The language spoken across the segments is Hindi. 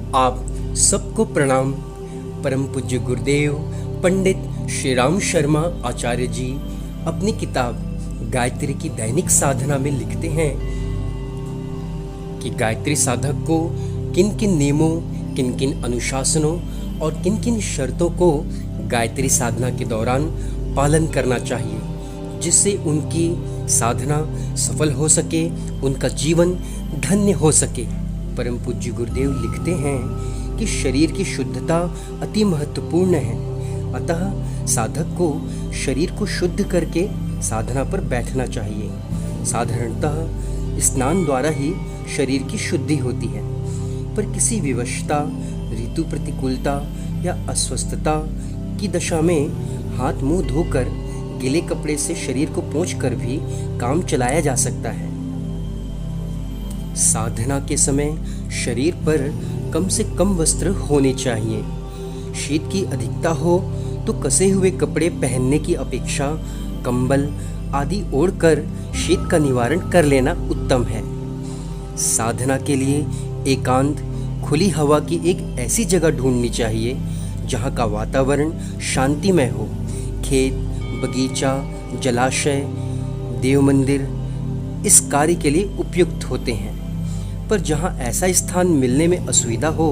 आप सबको प्रणाम। परम पूज्य गुरुदेव पंडित श्री राम शर्मा आचार्य जी अपनी किताब गायत्री की दैनिक साधना में लिखते हैं कि गायत्री साधक को किन किन नियमों, किन किन अनुशासनों और किन किन शर्तों को गायत्री साधना के दौरान पालन करना चाहिए, जिससे उनकी साधना सफल हो सके, उनका जीवन धन्य हो सके। परम पूज्य गुरुदेव लिखते हैं कि शरीर की शुद्धता अति महत्वपूर्ण है, अतः साधक को शरीर को शुद्ध करके साधना पर बैठना चाहिए। साधारणतः स्नान द्वारा ही शरीर की शुद्धि होती है, पर किसी विवशता, ऋतु प्रतिकूलता या अस्वस्थता की दशा में हाथ मुंह धोकर गीले कपड़े से शरीर को पोंछकर भी काम चलाया जा सकता है। साधना के समय शरीर पर कम से कम वस्त्र होने चाहिए। शीत की अधिकता हो तो कसे हुए कपड़े पहनने की अपेक्षा कंबल आदि ओढ़कर शीत का निवारण कर लेना उत्तम है। साधना के लिए एकांत, खुली हवा की एक ऐसी जगह ढूंढनी चाहिए जहाँ का वातावरण शांतिमय हो। खेत, बगीचा, जलाशय, देव मंदिर इस कार्य के लिए उपयुक्त होते हैं, पर जहाँ ऐसा स्थान मिलने में असुविधा हो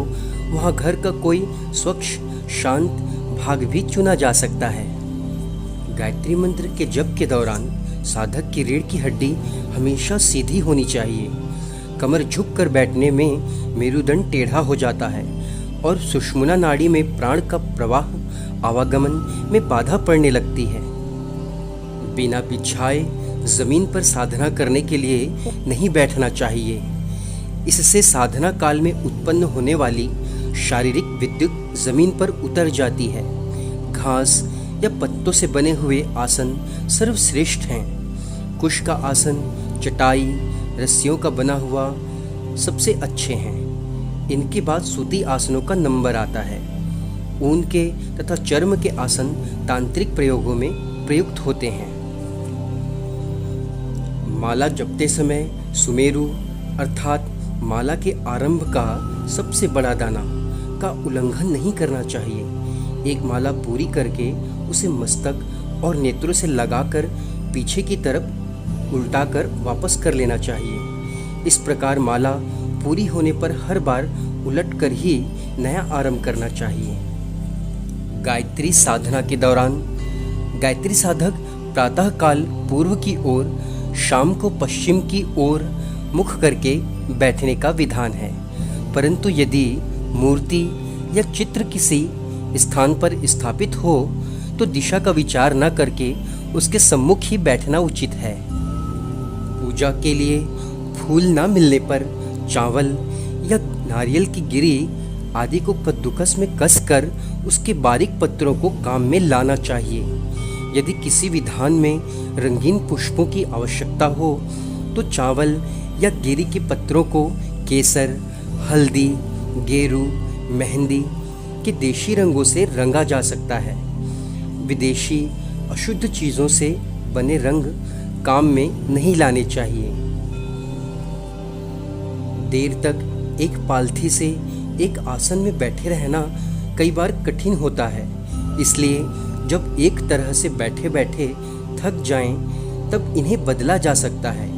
वहाँ घर का कोई स्वच्छ शांत भाग भी चुना जा सकता है। गायत्री मंत्र के जप के दौरान साधक की रीढ़ की हड्डी हमेशा सीधी होनी चाहिए। कमर झुककर बैठने में मेरुदंड टेढ़ा हो जाता है और सुषुम्ना नाड़ी में प्राण का प्रवाह आवागमन में बाधा पड़ने लगती है। बिना बिछाए जमीन पर साधना करने के लिए नहीं बैठना चाहिए। इससे साधना काल में उत्पन्न होने वाली शारीरिक विद्युत जमीन पर उतर जाती है। घास या पत्तों से बने हुए आसन सर्वश्रेष्ठ हैं। कुश का आसन, चटाई, रस्सियों का बना हुआ सबसे अच्छे हैं। इनके बाद सूती आसनों का नंबर आता है। ऊन के तथा चर्म के आसन तांत्रिक प्रयोगों में प्रयुक्त होते हैं। माला जपते समय सुमेरु अर्थात माला के आरंभ का सबसे बड़ा दाना का उल्लंघन नहीं करना चाहिए। एक माला पूरी करके उसे मस्तक और नेत्रों से लगाकर पीछे की तरफ उल्टाकर वापस कर लेना चाहिए। इस प्रकार माला पूरी होने पर हर बार उलटकर ही नया आरंभ करना चाहिए। गायत्री साधना के दौरान गायत्री साधक प्रातः काल पूर्व की ओर, शाम को पश्चिम की ओर मुख करके बैठने का विधान है, परंतु यदि मूर्ति या चित्र किसी स्थान पर स्थापित हो तो दिशा का विचार न करके उसके सम्मुख ही बैठना उचित है। पूजा के लिए फूल न मिलने पर चावल या नारियल की गिरी आदि को कद्दूकस में कसकर उसके बारीक पत्रों को काम में लाना चाहिए। यदि किसी विधान में रंगीन पुष्पों की आवश्यकता हो तो चावल या गिरी के पत्रों को केसर, हल्दी, गेरू, मेहंदी के देशी रंगों से रंगा जा सकता है। विदेशी अशुद्ध चीज़ों से बने रंग काम में नहीं लाने चाहिए। देर तक एक पालथी से एक आसन में बैठे रहना कई बार कठिन होता है, इसलिए जब एक तरह से बैठे बैठे थक जाएं, तब इन्हें बदला जा सकता है।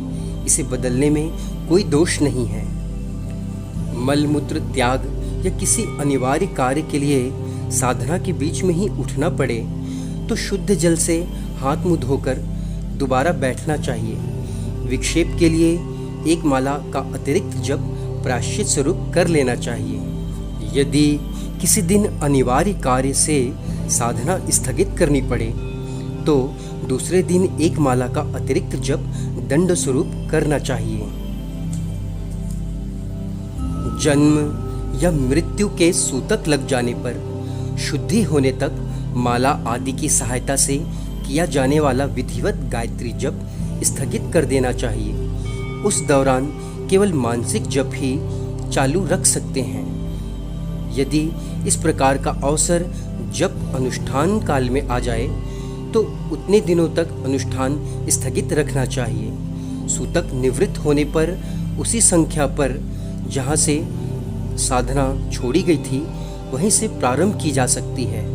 इसे बदलने में कोई दोष नहीं है। मलमूत्र त्याग या किसी अनिवार्य कार्य के लिए साधना के बीच में ही उठना पड़े तो शुद्ध जल से हाथ मुंह धोकर दोबारा बैठना चाहिए। विक्षेप के लिए एक माला का अतिरिक्त जप प्रायश्चित स्वरूप कर लेना चाहिए। यदि किसी दिन अनिवार्य कार्य से साधना स्थगित करनी पड़े तो दूसरे दिन एक माला का अतिरिक्त जप दंड स्वरूप करना चाहिए। जन्म या मृत्यु के सूतक लग जाने पर शुद्धि होने तक माला आदि की सहायता से किया जाने वाला विधिवत गायत्री जप स्थगित कर देना चाहिए। उस दौरान केवल मानसिक जप ही चालू रख सकते हैं। यदि इस प्रकार का अवसर जप अनुष्ठान काल में आ जाए तो उतने दिनों तक अनुष्ठान स्थगित रखना चाहिए। सूतक निवृत्त होने पर उसी संख्या पर जहाँ से साधना छोड़ी गई थी वहीं से प्रारंभ की जा सकती है।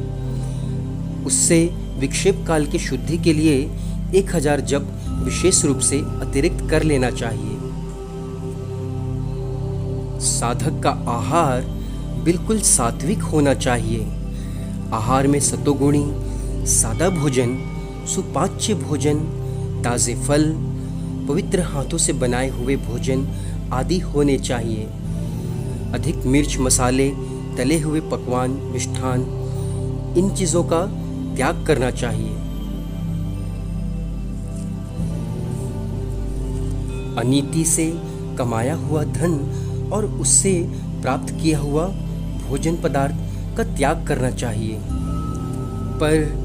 उससे विक्षेप काल की शुद्धि के लिए 1000 जप विशेष रूप से अतिरिक्त कर लेना चाहिए। साधक का आहार बिल्कुल सात्विक होना चाहिए। आहार में सतोगुणी सादा भोजन, सुपाच्य भोजन, ताजे फल, पवित्र हाथों से बनाए हुए भोजन आदि होने चाहिए। अधिक मिर्च, मसाले, तले हुए पकवान, मिष्ठान, इन चीज़ों का त्याग करना चाहिए। अनीति से कमाया हुआ धन और उससे प्राप्त किया हुआ भोजन पदार्थ का त्याग करना चाहिए। पर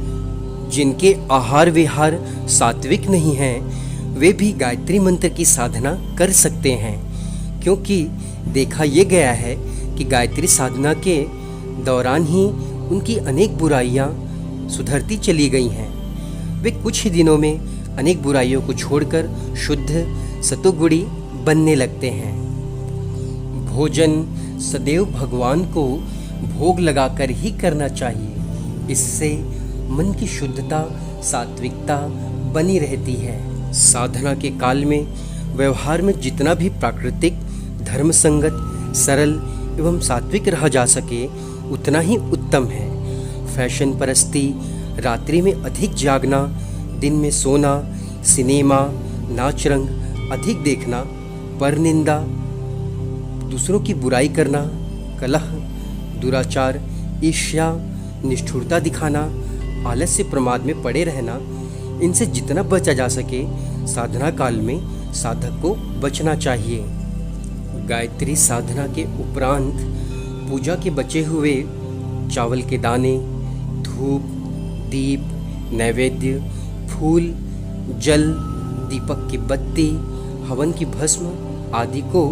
जिनके आहार विहार सात्विक नहीं हैं, वे भी गायत्री मंत्र की साधना कर सकते हैं, क्योंकि देखा यह गया है कि गायत्री साधना के दौरान ही उनकी अनेक बुराइयां सुधरती चली गई हैं। वे कुछ ही दिनों में अनेक बुराइयों को छोड़कर शुद्ध सतोगुणी बनने लगते हैं। भोजन सदैव भगवान को भोग लगाकर ही करना चाहिए। इससे मन की शुद्धता, सात्विकता बनी रहती है। साधना के काल में व्यवहार में जितना भी प्राकृतिक, धर्म संगत, सरल एवं सात्विक रहा जा सके उतना ही उत्तम है। फैशन परस्ती, रात्रि में अधिक जागना, दिन में सोना, सिनेमा, नाच रंग अधिक देखना, परनिंदा, दूसरों की बुराई करना, कलह, दुराचार, ईर्ष्या, निष्ठुरता दिखाना, आलस्य, प्रमाद में पड़े रहना, इनसे जितना बचा जा सके साधना काल में साधक को बचना चाहिए। गायत्री साधना के उपरांत पूजा के बचे हुए चावल के दाने, धूप, दीप, नैवेद्य, फूल, जल, दीपक की बत्ती, हवन की भस्म आदि को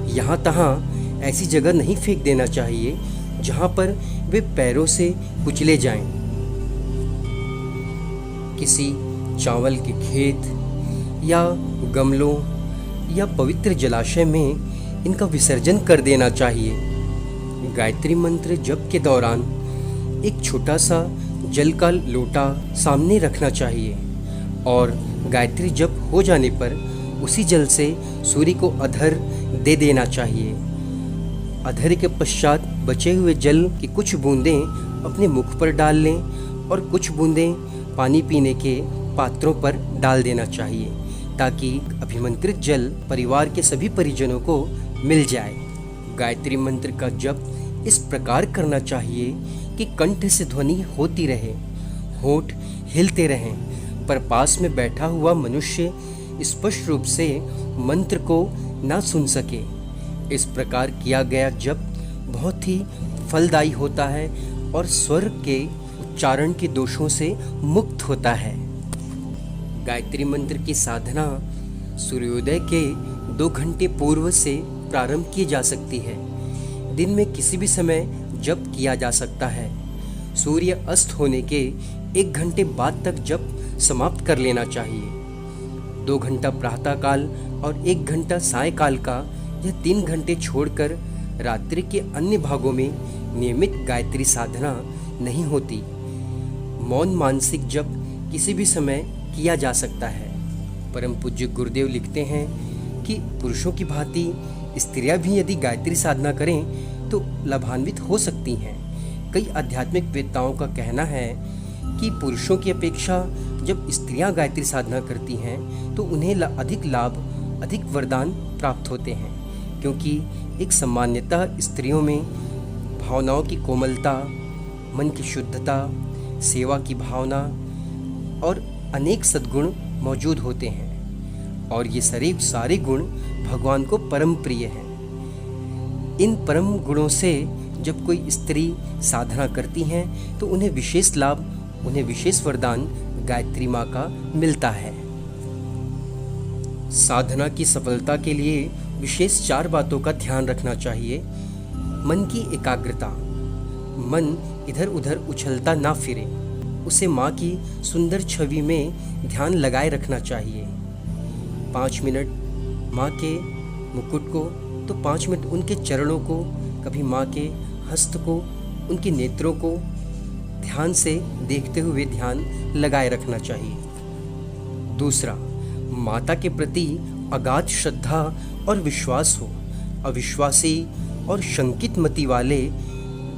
यहाँ तहाँ ऐसी जगह नहीं फेंक देना चाहिए जहाँ पर वे पैरों से कुचले जाएं। किसी चावल के खेत या गमलों या पवित्र जलाशय में इनका विसर्जन कर देना चाहिए। गायत्री मंत्र जप के दौरान एक छोटा सा जल का लोटा सामने रखना चाहिए और गायत्री जप हो जाने पर उसी जल से सूर्य को अधर दे देना चाहिए। अधर के पश्चात बचे हुए जल की कुछ बूंदें अपने मुख पर डाल लें और कुछ बूंदें पानी पीने के पात्रों पर डाल देना चाहिए, ताकि अभिमंत्रित जल परिवार के सभी परिजनों को मिल जाए। गायत्री मंत्र का जप इस प्रकार करना चाहिए कि कंठ से ध्वनि होती रहे, होंठ हिलते रहें, पर पास में बैठा हुआ मनुष्य स्पष्ट रूप से मंत्र को ना सुन सके। इस प्रकार किया गया जप बहुत ही फलदायी होता है और स्वर के उच्चारण के दोषों से मुक्त होता है। गायत्री मंत्र की साधना सूर्योदय के 2 घंटे पूर्व से प्रारंभ की जा सकती है। दिन में किसी भी समय जप किया जा सकता है। सूर्य अस्त होने के 1 घंटे बाद तक जप समाप्त कर लेना चाहिए। 2 घंटा प्रातःकाल और 1 घंटा सायकाल का यह 3 घंटे छोड़कर रात्रि के अन्य भागों में नियमित गायत्री साधना नहीं होती। मौन मानसिक जप किसी भी समय किया जा सकता है। परम पूज्य गुरुदेव लिखते हैं कि पुरुषों की भांति स्त्रियां भी यदि गायत्री साधना करें तो लाभान्वित हो सकती हैं। कई आध्यात्मिक वेत्ताओं का कहना है कि पुरुषों की अपेक्षा जब स्त्रियां गायत्री साधना करती हैं तो उन्हें अधिक लाभ, अधिक वरदान प्राप्त होते हैं, क्योंकि एक सामान्यतः स्त्रियों में भावनाओं की कोमलता, मन की शुद्धता, सेवा की भावना और अनेक सद्गुण मौजूद होते हैं और ये सारे गुण भगवान को परम प्रिय हैं। इन परम गुणों से जब कोई स्त्री साधना करती हैं तो उन्हें विशेष लाभ, उन्हें विशेष वरदान गायत्री माँ का मिलता है। साधना की सफलता के लिए विशेष 4 बातों का ध्यान रखना चाहिए। मन की एकाग्रता, मन इधर उधर उछलता ना फिरे, उसे माँ की सुंदर छवि में ध्यान लगाए रखना चाहिए। 5 मिनट माँ के मुकुट को तो 5 मिनट उनके चरणों को कभी माँ के हस्त को, उनके नेत्रों को ध्यान से देखते हुए ध्यान लगाए रखना चाहिए। दूसरा, माता के प्रति अगाध श्रद्धा और विश्वास हो। अविश्वासी और शंकित मति वाले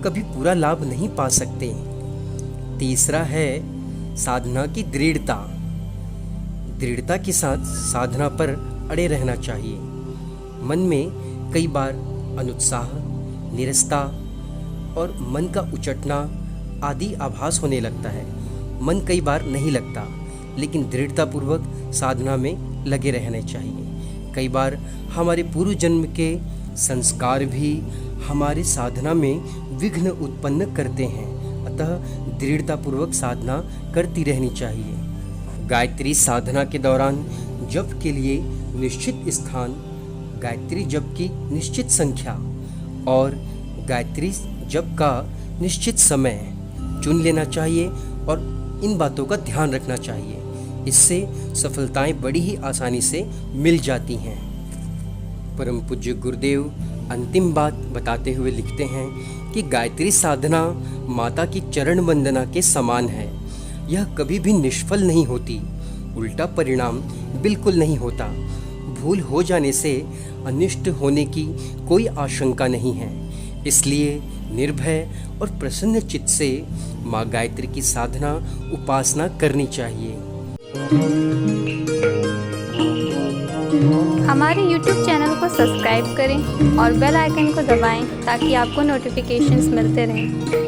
कभी पूरा लाभ नहीं पा सकते। तीसरा है साधना की दृढ़ता। दृढ़ता के साथ साधना पर अड़े रहना चाहिए। मन में कई बार अनुत्साह, निरस्ता और मन का उचटना आदि आभास होने लगता है। मन कई बार नहीं लगता, लेकिन दृढ़तापूर्वक साधना में लगे रहने चाहिए। कई बार हमारे पूर्व जन्म के संस्कार भी हमारे साधना में विघ्न उत्पन्न करते हैं, अतः दृढ़तापूर्वक साधना करती रहनी चाहिए। गायत्री साधना के दौरान जप के लिए निश्चित स्थान, गायत्री जप की निश्चित संख्या और गायत्री जप का निश्चित समय चुन लेना चाहिए और इन बातों का ध्यान रखना चाहिए। इससे सफलताएं बड़ी ही आसानी से मिल जाती हैं। परम पूज्य गुरुदेव अंतिम बात बताते हुए लिखते हैं कि गायत्री साधना माता की चरण वंदना के समान है। यह कभी भी निष्फल नहीं होती, उल्टा परिणाम बिल्कुल नहीं होता। भूल हो जाने से अनिष्ट होने की कोई आशंका नहीं है। इसलिए निर्भय और प्रसन्न चित्त से माँ गायत्री की साधना उपासना करनी चाहिए। हमारे YouTube चैनल को सब्सक्राइब करें और बेल आइकन को दबाएं ताकि आपको नोटिफिकेशंस मिलते रहें।